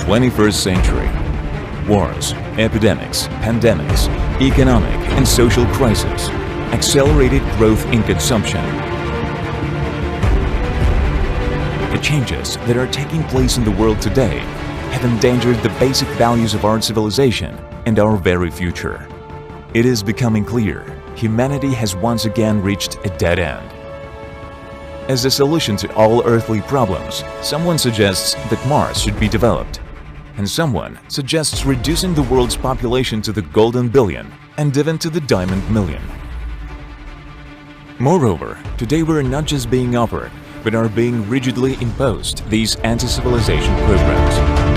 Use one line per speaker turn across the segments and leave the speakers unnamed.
21st century. Wars, epidemics, pandemics, economic and social crises, accelerated growth in consumption. The changes that are taking place in the world today have endangered the basic values of our civilization and our very future. It is becoming clear humanity has once again reached a dead end. As a solution to all earthly problems, someone suggests that Mars should be developed, and someone suggests reducing the world's population to the golden billion and even to the diamond million. Moreover, today we are not just being offered, but are being rigidly imposed these anti-civilization programs.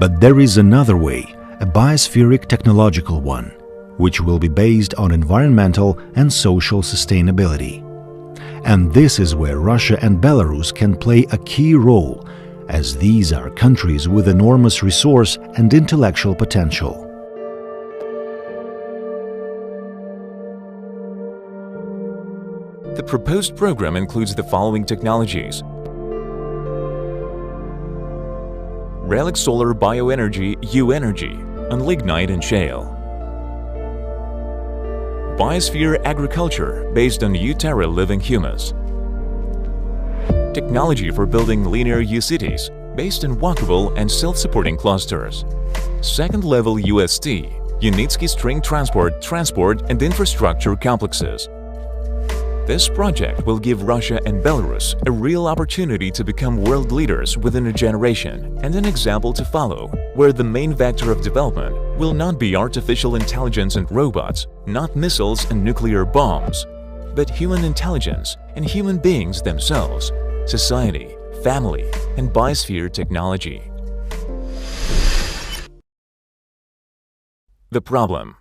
But there is another way, a biospheric technological one, which will be based on environmental and social sustainability. And this is where Russia and Belarus can play a key role, as these are countries with enormous resource and intellectual potential.
The proposed program includes the following technologies: Relic Solar Bioenergy U-Energy on lignite and shale. Biosphere Agriculture based on U-Terra living humus. Technology for building linear U-cities based on walkable and self-supporting clusters. Second-level UST, Unitsky String Transport and Infrastructure Complexes. This project will give Russia and Belarus a real opportunity to become world leaders within a generation and an example to follow, where the main vector of development will not be artificial intelligence and robots, not missiles and nuclear bombs, but human intelligence and human beings themselves, society, family, and biosphere technology. The problem.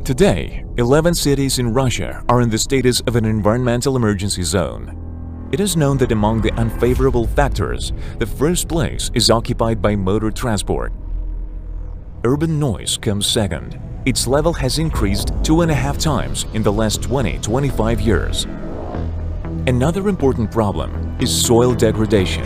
Today, 11 cities in Russia are in the status of an environmental emergency zone. It is known that among the unfavorable factors, the first place is occupied by motor transport. Urban noise comes second. Its level has increased 2.5 times in the last 20-25 years. Another important problem is soil degradation.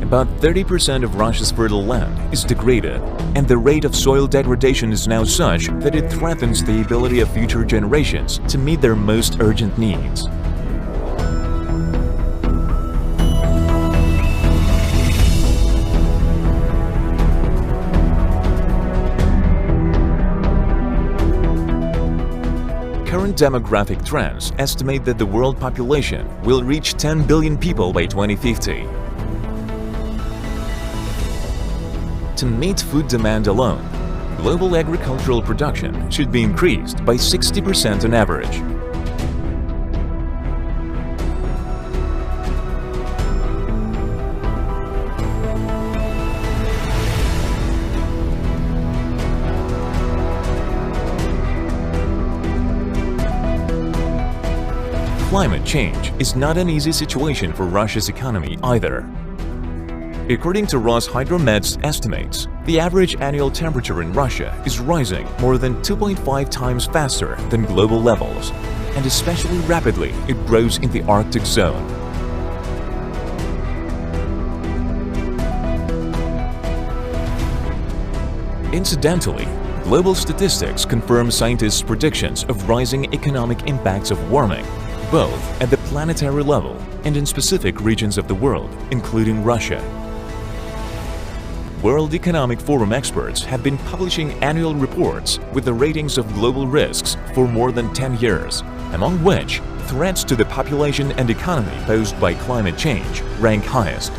About 30% of Russia's fertile land is degraded, and the rate of soil degradation is now such that it threatens the ability of future generations to meet their most urgent needs. Current demographic trends estimate that the world population will reach 10 billion people by 2050. To meet food demand alone, global agricultural production should be increased by 60% on average. Climate change is not an easy situation for Russia's economy either. According to Roshydromet's estimates, the average annual temperature in Russia is rising more than 2.5 times faster than global levels, and especially rapidly it grows in the Arctic zone. Incidentally, global statistics confirm scientists' predictions of rising economic impacts of warming, both at the planetary level and in specific regions of the world, including Russia. World Economic Forum experts have been publishing annual reports with the ratings of global risks for more than 10 years, among which threats to the population and economy posed by climate change rank highest.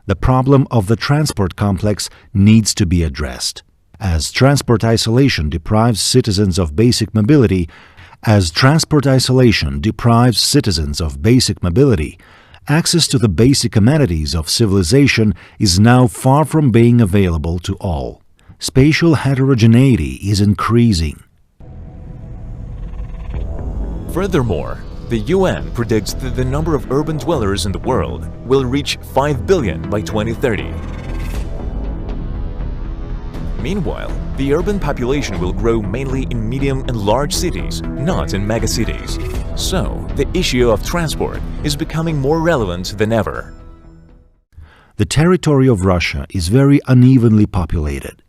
The problem of the transport complex needs to be addressed, as transport isolation deprives citizens of basic mobility As transport isolation deprives citizens of basic mobility, access to the basic amenities of civilization is now far from being available to all. Spatial heterogeneity is increasing.
Furthermore, the UN predicts that the number of urban dwellers in the world will reach 5 billion by 2030. Meanwhile, the urban population will grow mainly in medium and large cities, not in megacities. So, the issue of transport is becoming more relevant than ever.
The territory of Russia is very unevenly populated.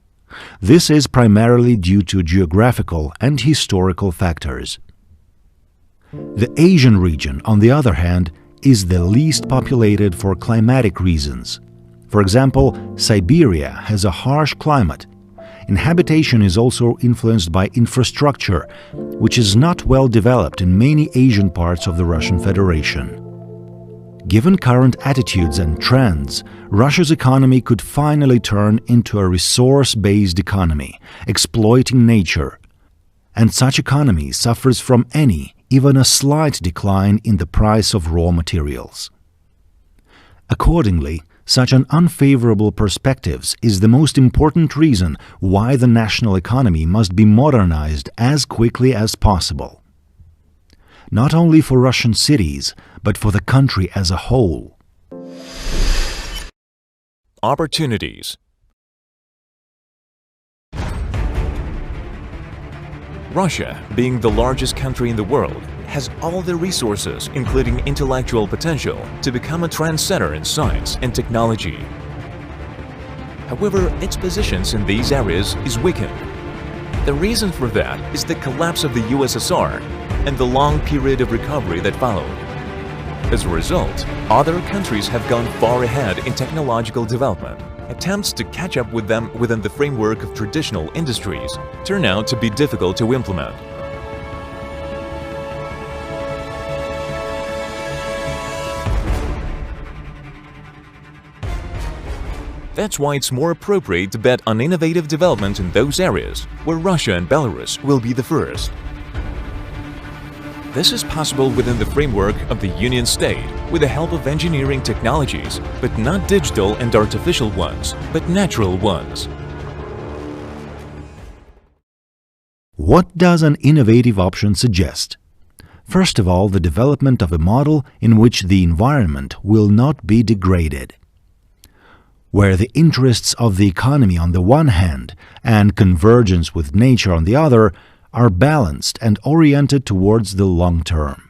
This is primarily due to geographical and historical factors. The Asian region, on the other hand, is the least populated for climatic reasons. For example, Siberia has a harsh climate. Inhabitation is also influenced by infrastructure, which is not well developed in many Asian parts of the Russian Federation. Given current attitudes and trends, Russia's economy could finally turn into a resource-based economy, exploiting nature. And such economy suffers from even a slight decline in the price of raw materials. Accordingly, such an unfavorable perspective is the most important reason why the national economy must be modernized as quickly as possible. Not only for Russian cities, but for the country as a whole.
Opportunities. Russia, being the largest country in the world, has all the resources, including intellectual potential, to become a trendsetter in science and technology. However, its positions in these areas is weakened. The reason for that is the collapse of the USSR and the long period of recovery that followed. As a result, other countries have gone far ahead in technological development. Attempts to catch up with them within the framework of traditional industries turn out to be difficult to implement. That's why it's more appropriate to bet on innovative development in those areas where Russia and Belarus will be the first. This is possible within the framework of the Union State with the help of engineering technologies, but not digital and artificial ones, but natural ones.
What does an innovative option suggest? First of all, the development of a model in which the environment will not be degraded, where the interests of the economy on the one hand and convergence with nature on the other are balanced and oriented towards the long term.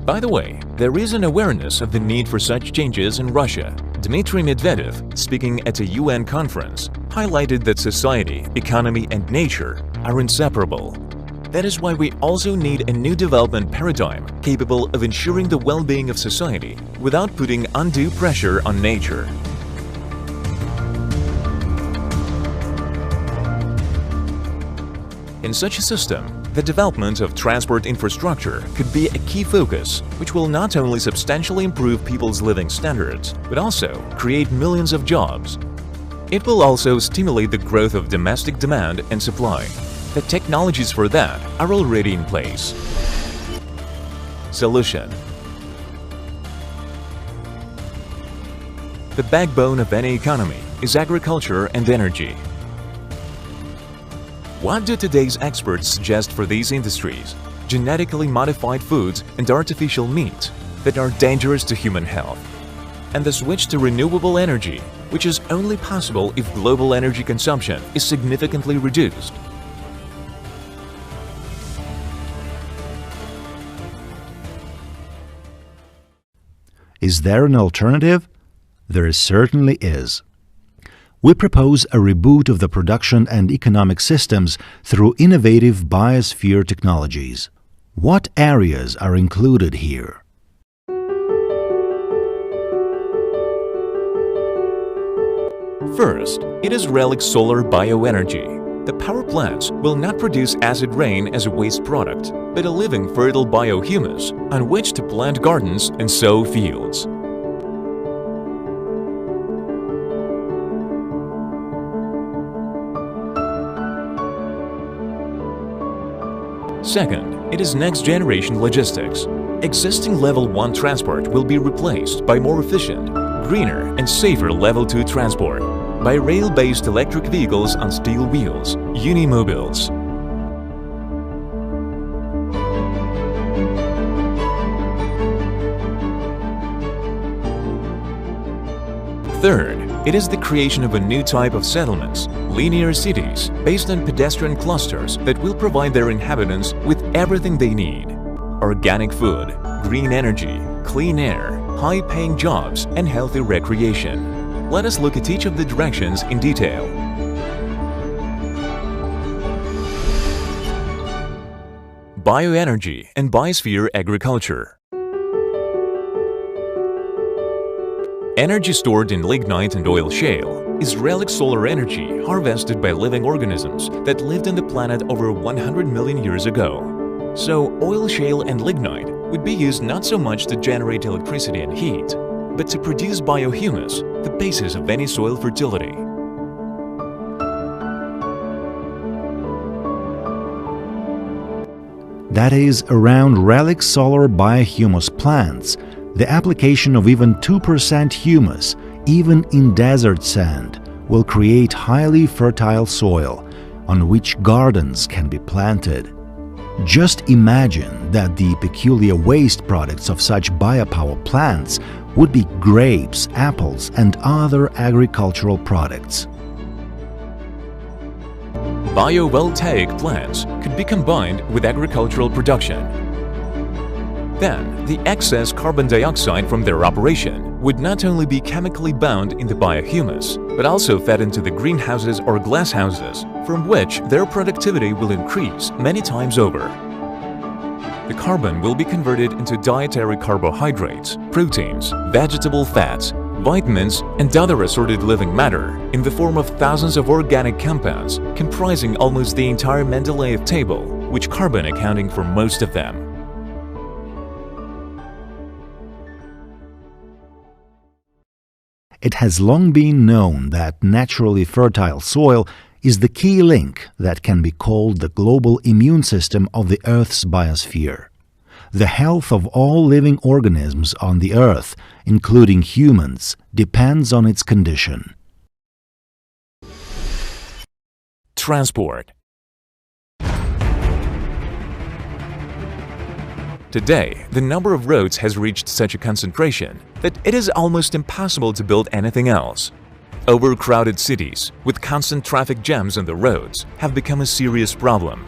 By the way, there is an awareness of the need for such changes in Russia. Dmitry Medvedev, speaking at a UN conference, highlighted that society, economy and nature are inseparable. That is why we also need a new development paradigm capable of ensuring the well-being of society without putting undue pressure on nature. In such a system, the development of transport infrastructure could be a key focus, which will not only substantially improve people's living standards, but also create millions of jobs. It will also stimulate the growth of domestic demand and supply. The technologies for that are already in place. Solution. The backbone of any economy is agriculture and energy. What do today's experts suggest for these industries? Genetically modified foods and artificial meat that are dangerous to human health. And the switch to renewable energy, which is only possible if global energy consumption is significantly reduced.
Is there an alternative? There certainly is. We propose a reboot of the production and economic systems through innovative biosphere technologies. What areas are included here?
First, it is relic solar bioenergy. The power plants will not produce acid rain as a waste product, but a living fertile biohumus on which to plant gardens and sow fields. Second, it is next-generation logistics. Existing Level 1 transport will be replaced by more efficient, greener and safer Level 2 transport by rail-based electric vehicles on steel wheels, Unimobiles. Third, it is the creation of a new type of settlements, linear cities, based on pedestrian clusters that will provide their inhabitants with everything they need: organic food, green energy, clean air, high-paying jobs, and healthy recreation. Let us look at each of the directions in detail. Bioenergy and biosphere agriculture. Energy stored in lignite and oil shale is relic solar energy harvested by living organisms that lived on the planet over 100 million years ago. So, oil shale and lignite would be used not so much to generate electricity and heat, but to produce biohumus, the basis of any soil fertility.
That is, around relic solar biohumus plants, the application of even 2% humus, even in desert sand, will create highly fertile soil on which gardens can be planted. Just imagine that the peculiar waste products of such biopower plants would be grapes, apples, and other agricultural products.
Biovoltaic plants could be combined with agricultural production. Then, the excess carbon dioxide from their operation would not only be chemically bound in the biohumus, but also fed into the greenhouses or glasshouses, from which their productivity will increase many times over. The carbon will be converted into dietary carbohydrates, proteins, vegetable fats, vitamins, and other assorted living matter in the form of thousands of organic compounds comprising almost the entire Mendeleev table, with carbon accounting for most of them.
It has long been known that naturally fertile soil is the key link that can be called the global immune system of the Earth's biosphere. The health of all living organisms on the Earth, including humans, depends on its condition.
Transport. Today, the number of roads has reached such a concentration that it is almost impossible to build anything else. Overcrowded cities, with constant traffic jams on the roads, have become a serious problem.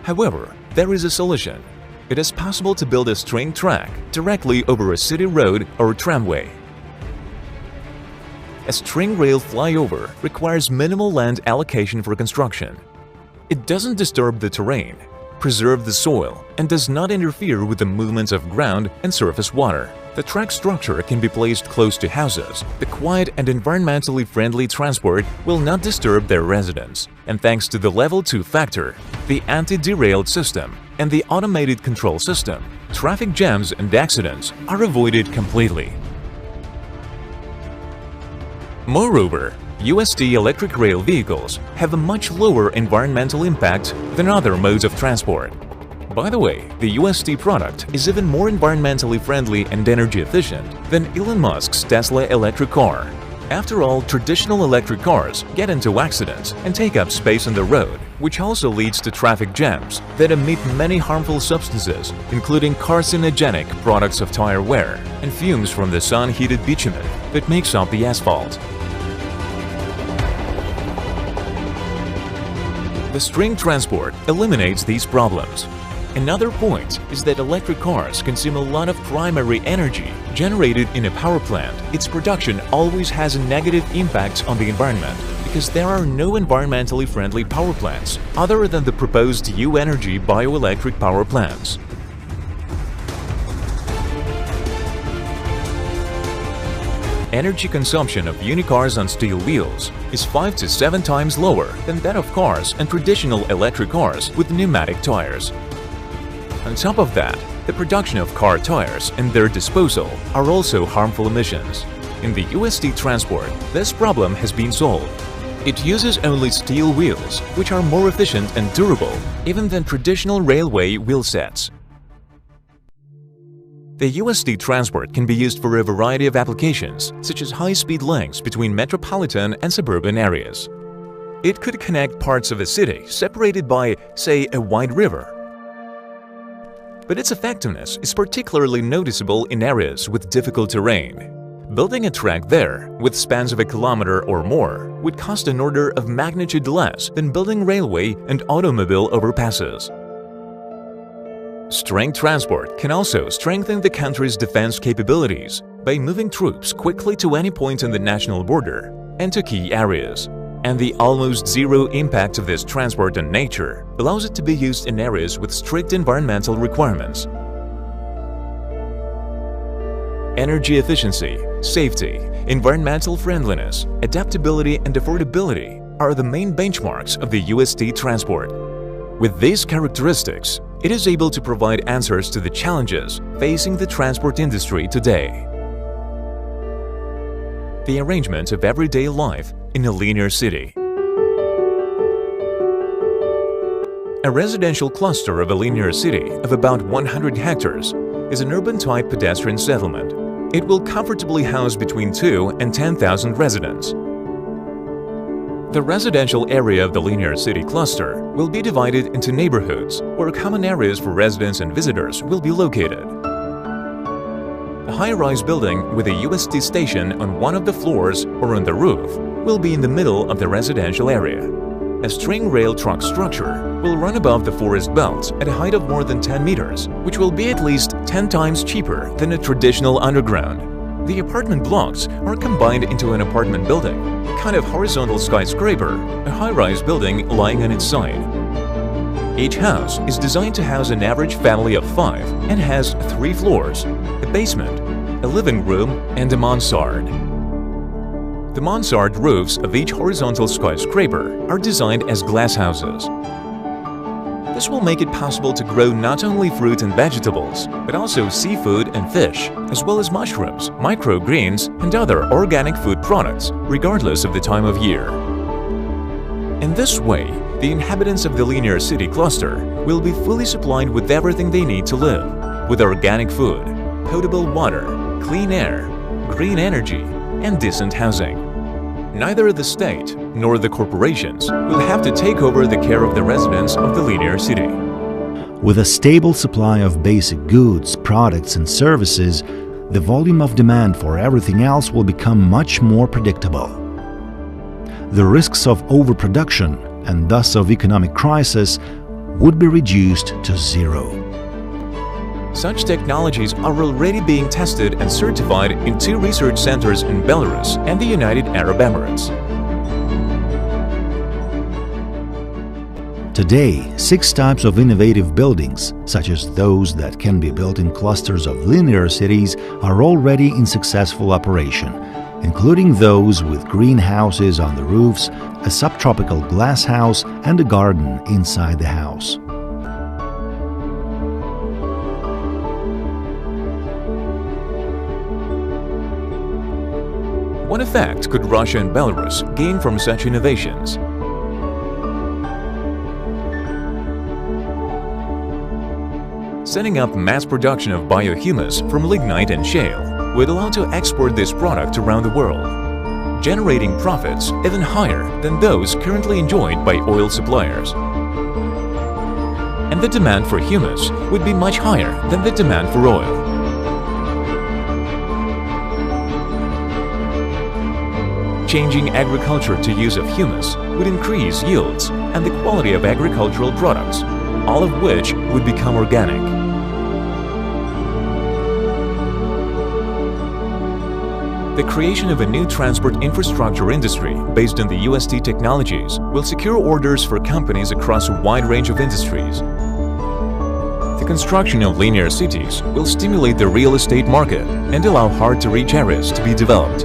However, there is a solution. It is possible to build a train track directly over a city road or tramway. A string rail flyover requires minimal land allocation for construction. It doesn't disturb the terrain, preserve the soil, and does not interfere with the movements of ground and surface water. The track structure can be placed close to houses. The quiet and environmentally friendly transport will not disturb their residents. And thanks to the Level 2 factor, the anti-derailed system, and the automated control system, traffic jams and accidents are avoided completely. Moreover, UST electric rail vehicles have a much lower environmental impact than other modes of transport. By the way, the UST product is even more environmentally friendly and energy efficient than Elon Musk's Tesla electric car. After all, traditional electric cars get into accidents and take up space on the road, which also leads to traffic jams that emit many harmful substances, including carcinogenic products of tire wear and fumes from the sun-heated bitumen that makes up the asphalt. The string transport eliminates these problems. Another point is that electric cars consume a lot of primary energy generated in a power plant. Its production always has a negative impact on the environment because there are no environmentally friendly power plants other than the proposed U-Energy bioelectric power plants. Energy consumption of unicars on steel wheels is 5 to 7 times lower than that of cars and traditional electric cars with pneumatic tires. On top of that, the production of car tires and their disposal are also harmful emissions. In the UST transport, this problem has been solved. It uses only steel wheels, which are more efficient and durable even than traditional railway wheel sets. The UST transport can be used for a variety of applications, such as high-speed links between metropolitan and suburban areas. It could connect parts of a city separated by, say, a wide river. But its effectiveness is particularly noticeable in areas with difficult terrain. Building a track there, with spans of a kilometer or more, would cost an order of magnitude less than building railway and automobile overpasses. Strength transport can also strengthen the country's defense capabilities by moving troops quickly to any point on the national border and to key areas. And the almost zero impact of this transport on nature allows it to be used in areas with strict environmental requirements. Energy efficiency, safety, environmental friendliness, adaptability and affordability are the main benchmarks of the UST transport. With these characteristics, it is able to provide answers to the challenges facing the transport industry today. The arrangement of everyday life in a linear city. A residential cluster of a linear city of about 100 hectares is an urban-type pedestrian settlement. It will comfortably house between 2,000 and 10,000 residents. The residential area of the linear city cluster will be divided into neighborhoods where common areas for residents and visitors will be located. A high-rise building with a UST station on one of the floors or on the roof will be in the middle of the residential area. A string rail truck structure will run above the forest belt at a height of more than 10 meters, which will be at least 10 times cheaper than a traditional underground. The apartment blocks are combined into an apartment building, a kind of horizontal skyscraper, a high-rise building lying on its side. Each house is designed to house an average family of 5 and has 3 floors, a basement, a living room, and a mansard. The mansard roofs of each horizontal skyscraper are designed as glass houses. This will make it possible to grow not only fruit and vegetables, but also seafood and fish, as well as mushrooms, microgreens, and other organic food products, regardless of the time of year. In this way, the inhabitants of the linear city cluster will be fully supplied with everything they need to live, with organic food, potable water, clean air, green energy, and decent housing. Neither the state nor the corporations will have to take over the care of the residents of the linear city.
With a stable supply of basic goods, products and services, the volume of demand for everything else will become much more predictable. The risks of overproduction and thus of economic crisis would be reduced to zero.
Such technologies are already being tested and certified in 2 research centers in Belarus and the United Arab Emirates.
Today, 6 types of innovative buildings, such as those that can be built in clusters of linear cities, are already in successful operation, including those with greenhouses on the roofs, a subtropical glass house, and a garden inside the house.
What effect could Russia and Belarus gain from such innovations? Setting up mass production of biohumus from lignite and shale would allow to export this product around the world, generating profits even higher than those currently enjoyed by oil suppliers. And the demand for humus would be much higher than the demand for oil. Changing agriculture to use of humus would increase yields and the quality of agricultural products, all of which would become organic. The creation of a new transport infrastructure industry based on the UST technologies will secure orders for companies across a wide range of industries. The construction of linear cities will stimulate the real estate market and allow hard-to-reach areas to be developed.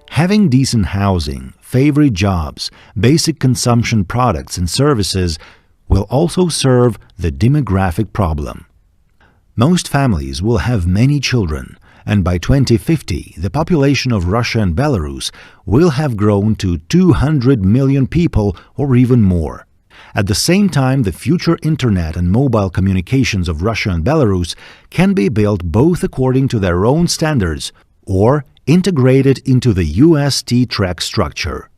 Having decent housing, favorite jobs, basic consumption products and services will also serve the demographic problem. Most families will have many children, and by 2050 the population of Russia and Belarus will have grown to 200 million people or even more. At the same time, the future internet and mobile communications of Russia and Belarus can be built both according to their own standards or integrated into the US T-Track structure.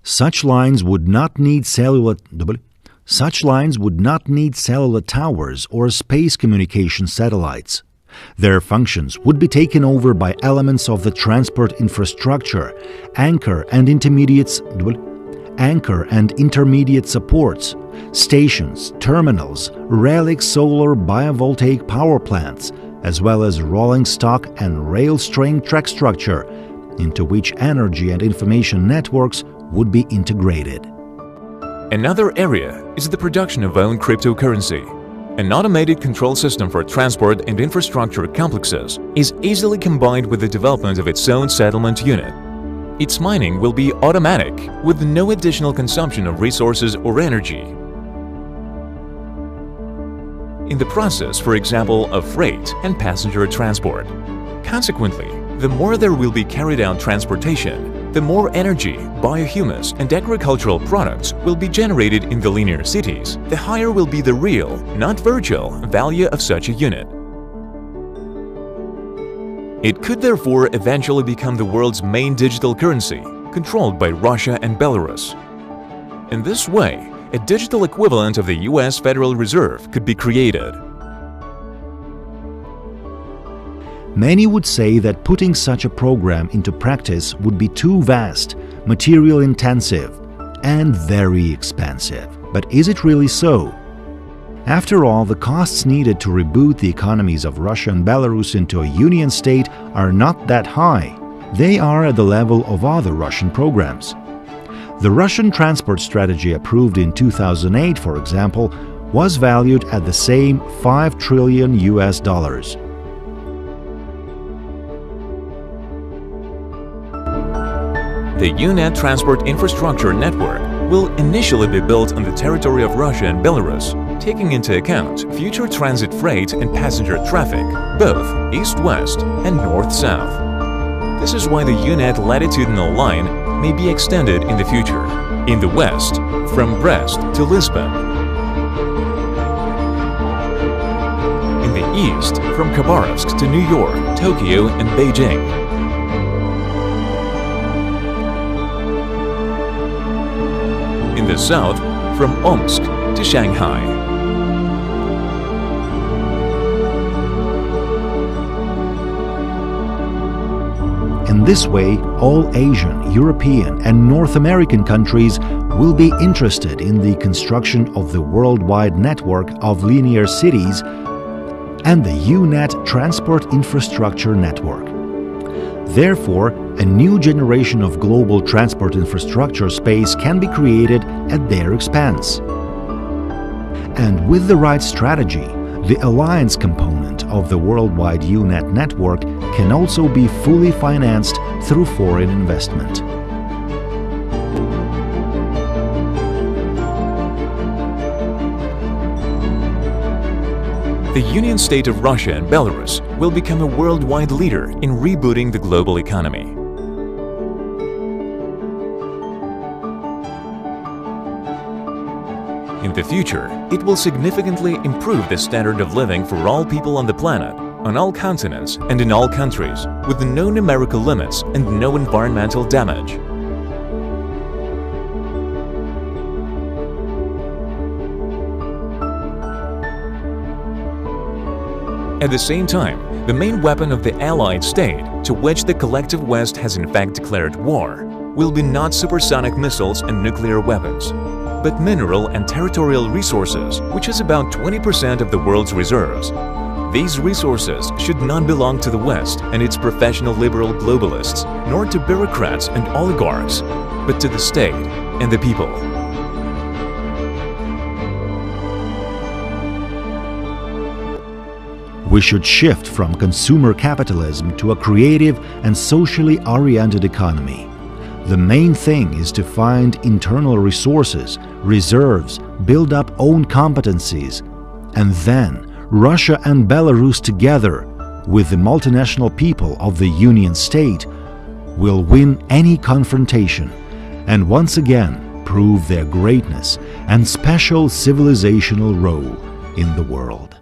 Such lines would not need cellular towers or space communication satellites. Their functions would be taken over by elements of the transport infrastructure, anchor and intermediate supports, stations, terminals, relic solar biovoltaic power plants, as well as rolling stock and rail-string track structure, into which energy and information networks would be integrated.
Another area is the production of own cryptocurrency. An automated control system for transport and infrastructure complexes is easily combined with the development of its own settlement unit. Its mining will be automatic, with no additional consumption of resources or energy. In the process, for example, of freight and passenger transport. Consequently, the more there will be carried out transportation, the more energy, biohumus, and agricultural products will be generated in the linear cities, the higher will be the real, not virtual, value of such a unit. It could therefore eventually become the world's main digital currency, controlled by Russia and Belarus. In this way, a digital equivalent of the US Federal Reserve could be created.
Many would say that putting such a program into practice would be too vast, material-intensive, and very expensive. But is it really so? After all, the costs needed to reboot the economies of Russia and Belarus into a union state are not that high. They are at the level of other Russian programs. The Russian transport strategy approved in 2008, for example, was valued at the same $5 trillion.
The UNET transport infrastructure network will initially be built on the territory of Russia and Belarus, taking into account future transit freight and passenger traffic, both east-west and north-south. This is why the UNET latitudinal line may be extended in the future. In the west, from Brest to Lisbon. In the east, from Khabarovsk to New York, Tokyo, and Beijing. In the south, from Omsk to Shanghai.
In this way, all Asian, European, and North American countries will be interested in the construction of the worldwide network of linear cities and the UNET transport infrastructure network. Therefore, a new generation of global transport infrastructure space can be created at their expense. And with the right strategy, the alliance component of the worldwide UNET network can also be fully financed through foreign investment.
The Union State of Russia and Belarus will become a worldwide leader in rebooting the global economy. In the future, it will significantly improve the standard of living for all people on the planet, on all continents and in all countries, with no numerical limits and no environmental damage. At the same time, the main weapon of the Allied state, to which the collective West has in fact declared war, will be not supersonic missiles and nuclear weapons, but mineral and territorial resources, which is about 20% of the world's reserves. These resources should not belong to the West and its professional liberal globalists, nor to bureaucrats and oligarchs, but to the state and the people.
We should shift from consumer capitalism to a creative and socially oriented economy. The main thing is to find internal resources, reserves, build up own competencies, and then Russia and Belarus together with the multinational people of the Union State, will win any confrontation and once again prove their greatness and special civilizational role in the world.